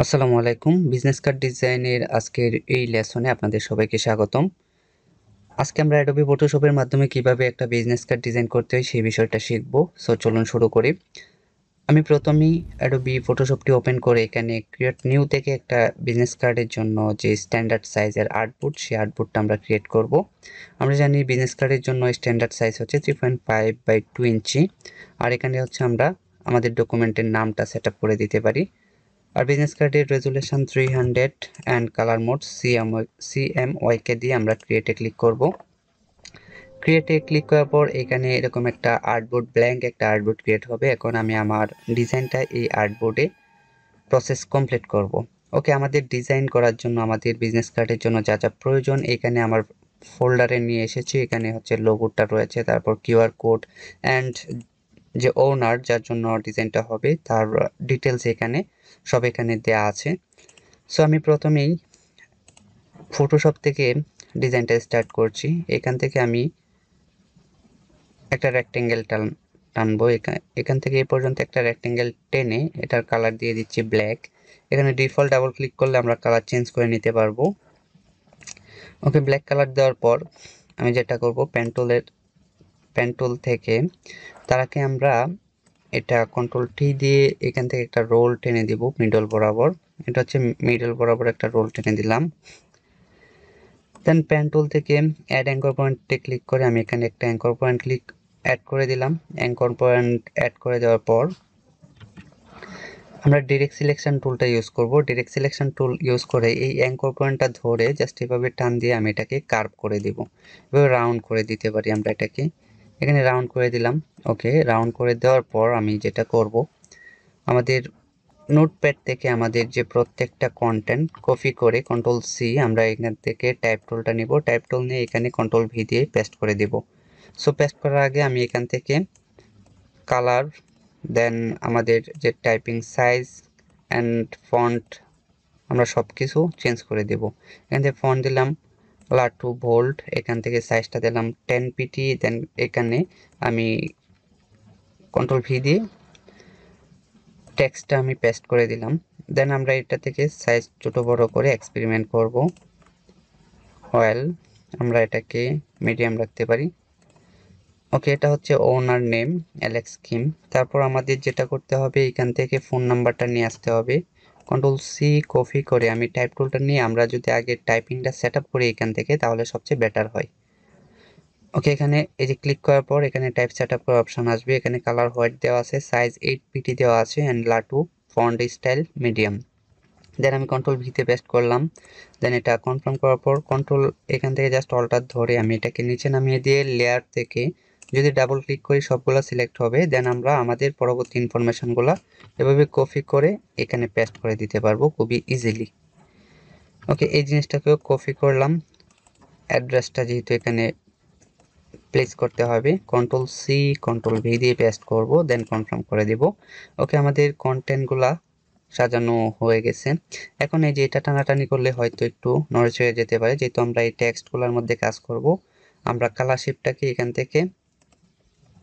আসসালামু আলাইকুম। Business card ডিজাইনের আজকের এই লেসনে আপনাদের সবাইকে স্বাগতম। আজকে আমরা অ্যাডোবি ফটোশপের মাধ্যমে কিভাবে একটা বিজনেস কার্ড ডিজাইন করতে হয় সেই বিষয়টা শিখব। সো চলুন শুরু করি। আমি প্রথমেই অ্যাডোবি ফটোশপটি ওপেন করে এখানে ক্রিয়েট নিউ থেকে একটা বিজনেস কার্ডের জন্য যে স্ট্যান্ডার্ড সাইজের আর্টবোর্ড সেই আর্টবোর্ডটা আমরা ক্রিয়েট করব। আমরা জানি বিজনেস কার্ডের জন্য স্ট্যান্ডার্ড সাইজ হচ্ছে 3.5 বাই 2 ইঞ্চি। আর এখানে হচ্ছে আমরা আমাদের ডকুমেন্টের নামটা সেট আপ করে দিতে পারি। আর বিজনেস কার্ডের resolution 300 and colour mode CMYK দিয়ে আমরা ক্রিয়েটে ক্লিক করব। ক্রিয়েটে ক্লিক করার পর এখানে এরকম একটা আর্টবোর্ড ব্ল্যাঙ্ক একটা আর্টবোর্ড ক্রিয়েট হবে। এখন আমি আমার ডিজাইনটা এই আর্টবোর্ডে প্রসেস কমপ্লিট করব। ওকে, আমাদের ডিজাইন করার জন্য আমাদের বিজনেস কার্ডের জন্য যা যা প্রয়োজন এখানে আমার ফোল্ডারে নিয়ে এসেছি। এখানে হচ্ছে লোগোটা রয়েছে, তারপর কিউআর কোড অ্যান্ড যে ওনার যার জন্য ডিজাইনটা হবে তার ডিটেলস এখানে দেয়া আছে। সো আমি প্রথমেই ফটোশপ থেকে ডিজাইনটা স্টার্ট করছি। এখান থেকে আমি একটা রেক্টেঙ্গেল টানবো। এখান থেকে এই পর্যন্ত একটা রেক্টেঙ্গেল টেনে এটার কালার দিয়ে দিচ্ছি ব্ল্যাক। এখানে ডিফল্ট ডাবল ক্লিক করলে আমরা কালার চেঞ্জ করে নিতে পারবো। ওকে, ব্ল্যাক কালার দেওয়ার পর আমি যেটা করব, পেন টুল থেকে তার আগে আমরা এটা কন্ট্রোল টি দিয়ে এখান থেকে একটা রোল টেনে দিব মিডল বরাবর। এটা হচ্ছে মিডল বরাবর একটা রোল টেনে দিলাম। দেন পেন টুল থেকে অ্যাড অ্যাঙ্কর পয়েন্টে ক্লিক করে আমি এখানে একটা অ্যাঙ্কর পয়েন্ট অ্যাড করে দিলাম। অ্যাঙ্কর পয়েন্ট অ্যাড করে দেওয়ার পর আমরা ডিরেক্ট সিলেকশন টুলটা ইউজ করব। ডিরেক্ট সিলেকশন টুল ইউজ করে এই অ্যাঙ্কর পয়েন্টটা ধরে জাস্ট এভাবে টান দিয়ে আমি এটাকে কার্ভ করে দিব। এভাবে রাউন্ড করে দিতে পারি আমরা এটাকে। এখানে রাউন্ড করে দিলাম। ওকে, রাউন্ড করে দেওয়ার পর আমি যেটা করব, আমাদের নোটপ্যাড থেকে আমাদের যে প্রত্যেকটা কন্টেন্ট কপি করে কন্ট্রোল সি আমরা এখান থেকে টাইপ টুলটা নিব। টাইপ টুল নিয়ে এখানে কন্ট্রোল ভি দিয়ে পেস্ট করে দেব। সো পেস্ট করার আগে আমি এখান থেকে কালার, দেন আমাদের যে টাইপিং সাইজ অ্যান্ড ফন্ট আমরা সব কিছু চেঞ্জ করে দেব। এখান থেকে ফন্ট দিলাম লাটু ভোল্ট, এখান থেকে সাইজটা দিলাম 10 পিটি। দেন এখানে আমি কন্ট্রোল ভি দিয়ে টেক্সটটা আমি পেস্ট করে দিলাম। দেন আমরা এটা থেকে সাইজ ছোট বড় করে এক্সপেরিমেন্ট করব। ওয়েল, আমরা এটাকে মিডিয়াম রাখতে পারি। ওকে, এটা হচ্ছে ওনার নেম অ্যালেক্স কিম। তারপর আমাদের যেটা করতে হবে, এখান থেকে ফোন নাম্বারটা নিয়ে আসতে হবে। কন্ট্রোল সি কপি করে আমি টাইপ টুলটা নিয়ে আমরা যদি আগে টাইপিংটা সেট আপ করি এখান থেকে তাহলে সবচেয়ে বেটার হয়। ওকে, এখানে এই যে ক্লিক করার পর এখানে টাইপ সেট আপ করার অপশন আসবে। এখানে কালার হোয়াইট দেওয়া আছে, সাইজ 8 পিটি দেওয়া আছে and Lato font style medium. Then আমি কন্ট্রোল ভিতে পেস্ট করলাম। দেন এটা কনফার্ম করার পর কন্ট্রোল এখান থেকে জাস্ট অল্টার ধরে আমি এটাকে নিচে নামিয়ে দিয়ে লেয়ার থেকে যদি ডাবল ক্লিক করি সবগুলো সিলেক্ট হবে। দেন আমরা আমাদের পরবর্তী ইনফরমেশনগুলো এভাবে কপি করে এখানে পেস্ট করে দিতে পারবো খুবই ইজিলি। ওকে, এই জিনিসটাকেও কপি করলাম। অ্যাড্রেসটা যেহেতু এখানে প্লেস করতে হবে, কন্ট্রোল সি কন্ট্রোল ভি দিয়ে পেস্ট করব, দেন কনফার্ম করে দিব। ওকে, আমাদের কন্টেন্টগুলা সাজানো হয়ে গেছে। এখন এই যে এটা টানাটানি করলে হয়তো একটু নড়ে চড়ে যেতে পারে, যেহেতু আমরা এই টেক্সটগুলোর মধ্যে কাজ করব। আমরা কালার শেপটাকে এখান থেকে,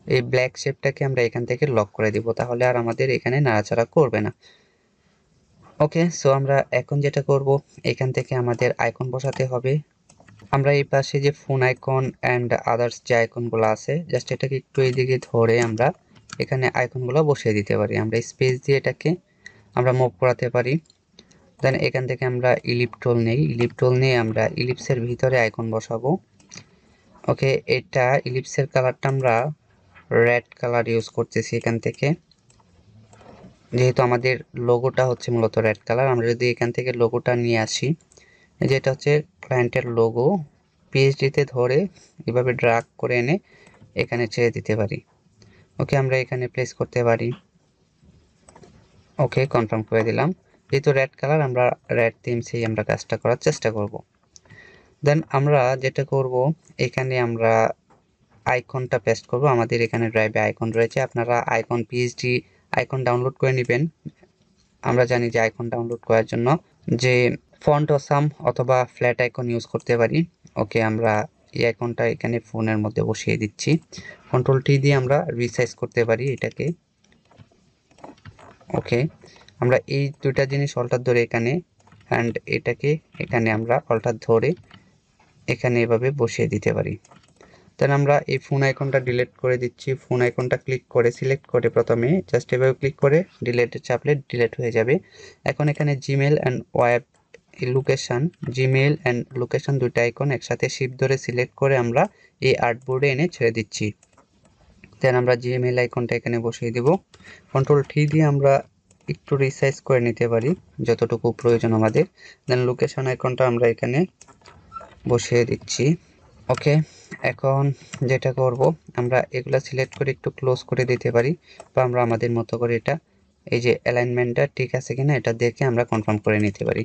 এই ব্ল্যাক শেপটাকে আমরা এখান থেকে লক করে দিব, তাহলে আর আমাদের এখানে নাড়াচাড়া করবে না। ওকে, সো আমরা এখন যেটা করব, এখান থেকে আমাদের আইকন বসাতে হবে। আমরা এই পাশে যে ফোন আইকন অ্যান্ড আদার্স যে আইকনগুলো আছে জাস্ট এটাকে একটু এইদিকে ধরে আমরা এখানে আইকনগুলো বসিয়ে দিতে পারি। আমরা স্পেস দিয়ে এটাকে আমরা মুভ করাতে পারি। দেন এখান থেকে আমরা ইলিপ টুল নিয়ে আমরা ইলিপসের ভিতরে আইকন বসাবো। ওকে, এটা ইলিপসের কালারটা আমরা রেড কালার ইউজ করতেছি এখান থেকে, যেহেতু আমাদের লোগোটা হচ্ছে মূলত রেড কালার। আমরা যদি এখান থেকে লোগোটা নিয়ে আসি, যেটা হচ্ছে ক্লায়েন্টের লোগো, পিএইচডিতে ধরে এভাবে ড্রাগ করে এনে এখানে ছেড়ে দিতে পারি। ওকে, আমরা এখানে প্লেস করতে পারি। ওকে, কনফার্ম করে দিলাম। যেহেতু রেড কালার, আমরা রেড থিমসেই আমরা কাজটা করার চেষ্টা করব। দেন আমরা যেটা করব, এখানে আমরা আইকনটা পেস্ট করব। আমাদের এখানে ড্রাইভে আইকন রয়েছে, আপনারা আইকন পিএইচডি আইকন ডাউনলোড করে নেবেন। আমরা জানি যে আইকন ডাউনলোড করার জন্য যে ফন্ট অসাম অথবা ফ্ল্যাট আইকন ইউজ করতে পারি। ওকে, আমরা এই আইকনটা এখানে ফোনের মধ্যে বসিয়ে দিচ্ছি। কন্ট্রোল টি দিয়ে আমরা রিসাইজ করতে পারি এটাকে। ওকে, আমরা এই দুইটা জিনিস অল্টার ধরে এখানে অ্যান্ড এটাকে এখানে আমরা অল্টার ধরে এখানে এভাবে বসিয়ে দিতে পারি। দেন আমরা এই ফোন আইকনটা ডিলিট করে দিচ্ছি। ফোন আইকনটা ক্লিক করে সিলেক্ট করে প্রথমে জাস্ট এভাবে ক্লিক করে ডিলিটে চাপলে ডিলিট হয়ে যাবে। এখন এখানে Gmail and web location, Gmail and location দুইটা আইকন একসাথে শিফট ধরে সিলেক্ট করে আমরা এই আর্টবোর্ডে এনে ছেড়ে দিচ্ছি। দেন আমরা জিমেল আইকনটা এখানে বসিয়ে দেব। কন্ট্রোল টি দিয়ে আমরা একটু রিসাইজ করে নিতে পারি যতটুকু প্রয়োজন আমাদের। দেন লোকেশন আইকনটা আমরা এখানে বসিয়ে দিচ্ছি। ওকে, এখন যেটা করব আমরা এগুলা সিলেক্ট করে একটু ক্লোজ করে দিতে পারি, বা আমরা আমাদের মতো করে এটা এই যে অ্যালাইনমেন্টটা ঠিক আছে কিনা এটা দেখে আমরা কনফার্ম করে নিতে পারি।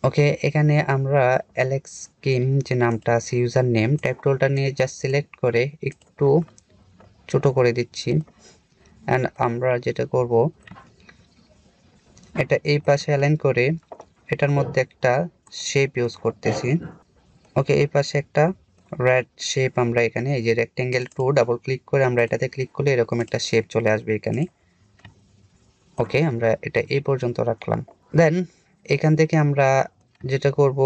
ওকে, এখানে আমরা অ্যালেক্স কিম যে নামটা আছে ইউজার নেম টাইপ টুলটা নিয়ে জাস্ট সিলেক্ট করে একটু ছোট করে দিচ্ছি। অ্যান্ড আমরা যেটা করব এটা এই পাশে অ্যালাইন করে এটার মধ্যে একটা শেপ ইউজ করতেছি। ওকে, এই পাশে একটা রেড শেপ আমরা এখানে এই যে রেক্টেঙ্গেল টু ডাবল ক্লিক করে আমরা এটাতে ক্লিক করলে এরকম একটা শেপ চলে আসবে এখানে। ওকে, আমরা এটা এই পর্যন্ত রাখলাম। দেন এখান থেকে আমরা যেটা করব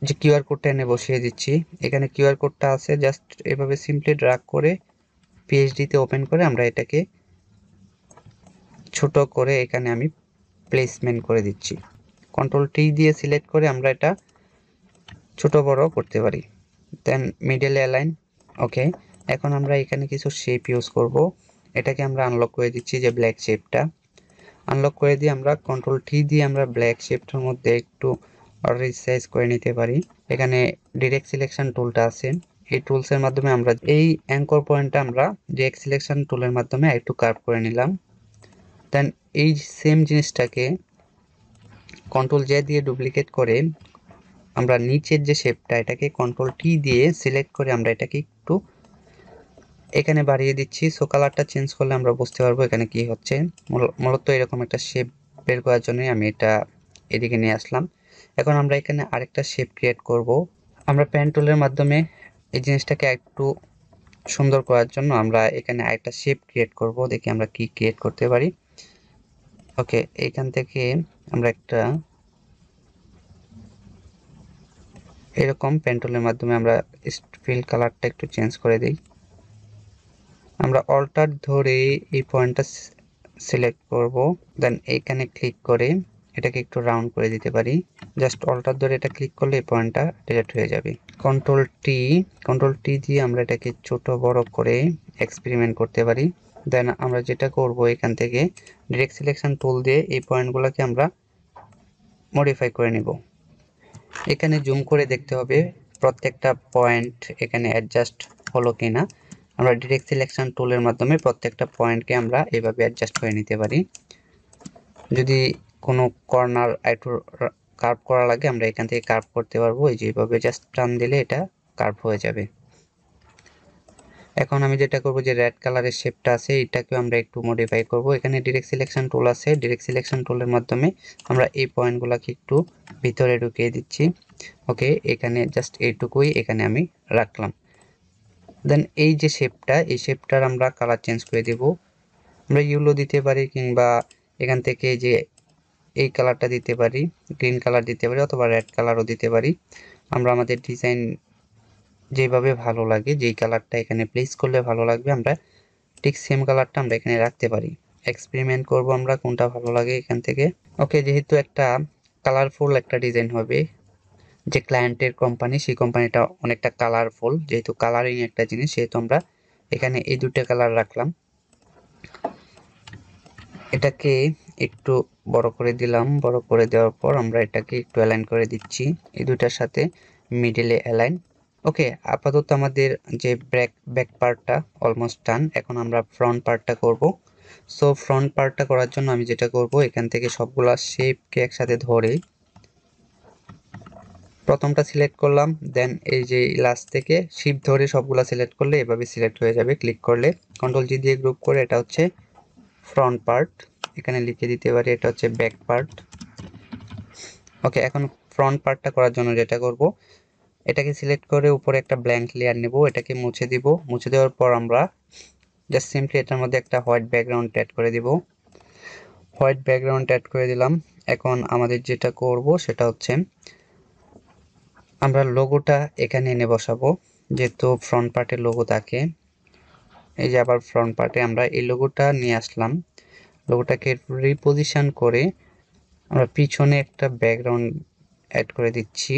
যে কিউআর কোডটা এনে বসিয়ে দিচ্ছি। এখানে কিউআর কোডটা আছে, জাস্ট এভাবে সিম্পলি ড্র্যাগ করে পিএইচডিতে ওপেন করে আমরা এটাকে ছোট করে এখানে আমি প্লেসমেন্ট করে দিচ্ছি। কন্ট্রোল টি দিয়ে সিলেক্ট করে আমরা এটা ছোট বড় করতে পারি। দেন মিডল অ্যালাইন। ওকে, এখন আমরা এখানে কিছু শেপ ইউজ করব। এটাকে আমরা আনলক করে দিচ্ছি যে ব্ল্যাক শেপটা আনলক করে দিয়ে আমরা কন্ট্রোল টি দিয়ে আমরা ব্ল্যাক শেপটার মধ্যে একটু রিসাইজ করে নিতে পারি। এখানে ডিরেক্ট সিলেকশন টুলটা আছে, এই টুলসের মাধ্যমে আমরা এই অ্যাঙ্কর পয়েন্টটা আমরা ডিরেক্ট সিলেকশন টুলের মাধ্যমে একটু কার্ভ করে নিলাম। দেন এই সেম জিনিসটাকে কন্ট্রোল জে দিয়ে ডুপ্লিকেট করে আমরা নিচের যে শেপটা এটাকে কন্ট্রোল টি দিয়ে সিলেক্ট করে আমরা এটাকে একটু এখানে বাড়িয়ে দিচ্ছি। সো কালারটা চেঞ্জ করলে আমরা বুঝতে পারবো এখানে কি হচ্ছে। মূলত এরকম একটা শেপ বের করার জন্যই আমি এটা এদিকে নিয়ে আসলাম। এখন আমরা এখানে আরেকটা শেপ ক্রিয়েট করব। আমরা পেন টুলের মাধ্যমে এই জিনিসটাকে একটু সুন্দর করার জন্য আমরা এখানে আরেকটা শেপ ক্রিয়েট করব। দেখি আমরা কি ক্রিয়েট করতে পারি। ওকে, এইখান থেকে আমরা একটা এরকম পেন টুলের মাধ্যমে আমরা ফিল কালারটা একটু চেঞ্জ করে দিই। আমরা অল্টার ধরে এই পয়েন্টটা সিলেক্ট করব। দেন এইখানে ক্লিক করে এটাকে একটু রাউন্ড করে দিতে পারি। জাস্ট অল্টার ধরে এটা ক্লিক করলে এই পয়েন্টটা ডিলিট হয়ে যাবে। কন্ট্রোল টি দিয়ে আমরা এটাকে ছোট বড় করে এক্সপেরিমেন্ট করতে পারি। দেন আমরা যেটা করব এখান থেকে ডিরেক্ট সিলেকশন টুল দিয়ে এই পয়েন্টগুলোকে আমরা মডিফাই করে নেব। এখানে জুম করে দেখতে হবে প্রত্যেকটা পয়েন্ট এখানে অ্যাডজাস্ট হলো কিনা। আমরা ডিরেক্ট সিলেকশন টুলের মাধ্যমে প্রত্যেকটা পয়েন্টকে আমরা এভাবে অ্যাডজাস্ট করে নিতে পারি। যদি কোনো কর্নার একটু কার্ভ করা লাগে আমরা এখান থেকে কার্ভ করতে পারবো। এই যে এইভাবে জাস্ট টান দিলে এটা কার্ভ হয়ে যাবে। এখন আমি যেটা করব যে রেড কালারের শেপটা আছে এটাকেও আমরা একটু মডিফাই করব। এখানে ডিরেক্ট সিলেকশন টুল আছে, ডিরেক্ট সিলেকশন টুলের মাধ্যমে আমরা এই পয়েন্টগুলোকে একটু ভিতরে ঢুকিয়ে দিচ্ছি। ওকে, এখানে জাস্ট এইটুকুই এখানে আমি রাখলাম। দেন এই যে শেপটা এই শেপটার আমরা কালার চেঞ্জ করে দেব। আমরা ইয়েলো দিতে পারি কিংবা এখান থেকে যে এই কালারটা দিতে পারি, গ্রিন কালার দিতে পারি অথবা রেড কালারও দিতে পারি। আমরা আমাদের ডিজাইন যেভাবে ভালো লাগে যেই কালারটা এখানে প্লেস করলে ভালো লাগবে আমরা ঠিক সেম কালারটা আমরা এখানে রাখতে পারি। এক্সপেরিমেন্ট করব আমরা কোনটা ভালো লাগে এখান থেকে। ওকে, যেহেতু একটা কালারফুল একটা ডিজাইন হবে, যে ক্লায়েন্টের কোম্পানি সেই কোম্পানিটা অনেকটা কালারফুল, যেহেতু কালারিং একটা জিনিস সেহেতু আমরা এখানে এই দুটো কালার রাখলাম। এটাকে একটু বড় করে দিলাম। বড় করে দেওয়ার পর আমরা এটাকে একটু অ্যালাইন করে দিচ্ছি এই দুটার সাথে, মিডলে অ্যালাইন। ওকে, আপাতত আমাদের যে ব্যাক পার্টটা অলমোস্ট ডান। এখন আমরা ফ্রন্ট পার্টটা করব। সো ফ্রন্ট পার্টটা করার জন্য আমি যেটা করব এখান থেকে সবগুলা শেপকে একসাথে ধরে প্রথমটা সিলেক্ট করলাম। দেন এই যে লাস্ট থেকে শিফট ধরে সবগুলা সিলেক্ট করলে এভাবে সিলেক্ট হয়ে যাবে। ক্লিক করলে কন্ট্রোল জি দিয়ে গ্রুপ করে এটা হচ্ছে ফ্রন্ট পার্ট, এখানে লিখে দিতে পারি এটা হচ্ছে ব্যাক পার্ট। ওকে, এখন ফ্রন্ট পার্টটা করার জন্য যেটা করব এটাকে সিলেক্ট করে উপরে একটা ব্ল্যাঙ্ক লেয়ার নেব, এটাকে মুছে দিব। মুছে দেওয়ার পর আমরা জাস্ট সিম্পলি এটার মধ্যে একটা হোয়াইট ব্যাকগ্রাউন্ড অ্যাড করে দিব। হোয়াইট ব্যাকগ্রাউন্ড অ্যাড করে দিলাম। এখন আমাদের যেটা করব সেটা হচ্ছে আমরা লোগোটা এখানে এনে বসাবো, যেহেতু ফ্রন্ট পার্টের লোগো থাকে। এই যে আবার ফ্রন্ট পার্টে আমরা এই লোগোটা নিয়ে আসলাম, লোগোটাকে রিপোজিশন করে আমরা পিছনে একটা ব্যাকগ্রাউন্ড অ্যাড করে দিচ্ছি।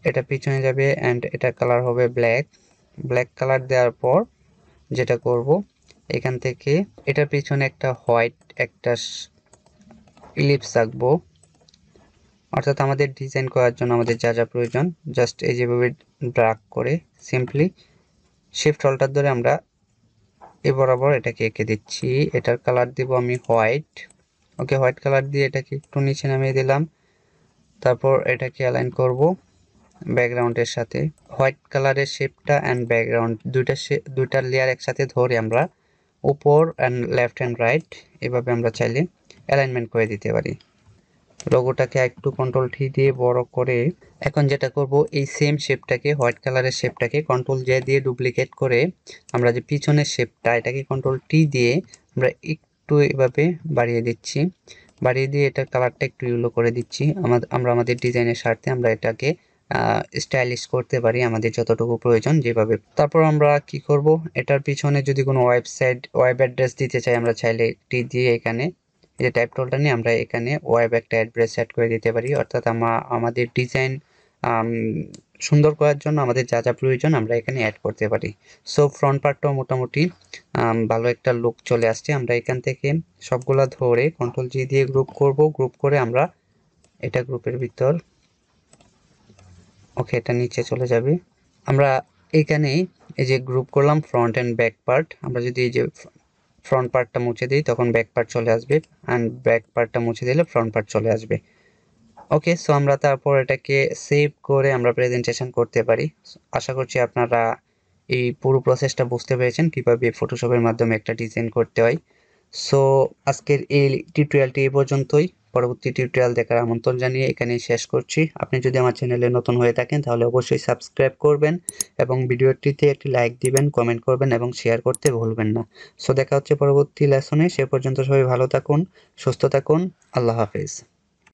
এটা পিছনে যাবে অ্যান্ড এটা কালার হবে ব্ল্যাক কালার দেওয়ার পর যেটা করব এখান থেকে এটার পিছনে একটা হোয়াইট একটা ইলিপস আঁকবো। অর্থাৎ আমাদের ডিজাইন করার জন্য আমাদের যা যা প্রয়োজন জাস্ট এই যেভাবে ড্র্যাগ করে সিম্পলি শিফট অল্টার ধরে আমরা এ বরাবর এটাকে এঁকে দিচ্ছি। এটার কালার দিব আমি হোয়াইট। ওকে, হোয়াইট কালার দিয়ে এটাকে একটু নিচে নামিয়ে দিলাম। তারপর এটাকে অ্যালাইন করব ব্যাকগ্রাউন্ডের সাথে। হোয়াইট কালারের শেপটা অ্যান্ড ব্যাকগ্রাউন্ড দুইটা লেয়ার একসাথে ধরে আমরা উপর অ্যান্ড লেফট অ্যান্ড রাইট এভাবে আমরা চাইলে অ্যালাইনমেন্ট করে দিতে পারি। লোগোটাকে একটু কন্ট্রোল টি দিয়ে বড় করে এখন যেটা করব এই সেম শেপটাকে হোয়াইট কালারের শেপটাকে কন্ট্রোল জে দিয়ে ডুপ্লিকেট করে আমরা যে পিছনের শেপটা এটাকে কন্ট্রোল টি দিয়ে আমরা একটু এভাবে বাড়িয়ে দিচ্ছি। বাড়িয়ে দিয়ে এটার কালারটা একটু ইয়েলো করে দিচ্ছি। আমরা আমাদের ডিজাইনের স্বার্থে আমরা এটাকে স্টাইলিশ করতে পারি আমাদের যতটুকু প্রয়োজন যেভাবে। তারপর আমরা কি করব, এটার পিছনে যদি কোনো ওয়েব অ্যাড্রেস দিতে চাই আমরা চাইলে টি দিয়ে এখানে এই যে টাইপ টুলটা নিয়ে আমরা এখানে ওয়েব একটা অ্যাড্রেস সেট করে দিতে পারি। অর্থাৎ আমাদের ডিজাইন সুন্দর করার জন্য আমাদের যা যা প্রয়োজন আমরা এখানে অ্যাড করতে পারি। সো ফ্রন্ট পার্টটাও মোটামুটি ভালো একটা লুক চলে আসছে। আমরা এখান থেকে সবগুলা ধরে কন্ট্রোল জি দিয়ে গ্রুপ করব। গ্রুপ করে আমরা এটা গ্রুপের ভিতর ওকে এটা নিচে চলে যাবে। আমরা এখানে এই যে গ্রুপ করলাম ফ্রন্ট অ্যান্ড ব্যাক পার্ট, আমরা যদি এই যে ফ্রন্ট পার্টটা মুছে দিই তখন ব্যাক পার্ট চলে আসবে অ্যান্ড ব্যাক পার্টটা মুছে দিলে ফ্রন্ট পার্ট চলে আসবে। ওকে, সো আমরা তারপর এটাকে সেভ করে আমরা প্রেজেন্টেশন করতে পারি। আশা করছি আপনারা এই পুরো প্রসেসটা বুঝতে পেরেছেন কিভাবে ফটোশপের মাধ্যমে একটা ডিজাইন করতে হয়। সো আজকের এই টিউটোরিয়ালটি এই পর্যন্তই। পরবর্তী টিউটোরিয়াল দেখার আমন্ত্রণ জানিয়ে এখানেই শেষ করছি। আপনি যদি আমার চ্যানেলে নতুন হয়ে থাকেন তাহলে অবশ্যই সাবস্ক্রাইব করবেন এবং ভিডিওটিতে একটি লাইক দিবেন, কমেন্ট করবেন এবং শেয়ার করতে ভুলবেন না। সো দেখা হচ্ছে পরবর্তী লেসনে। সে পর্যন্ত সবাই ভালো থাকুন, সুস্থ থাকুন। আল্লাহ হাফেজ।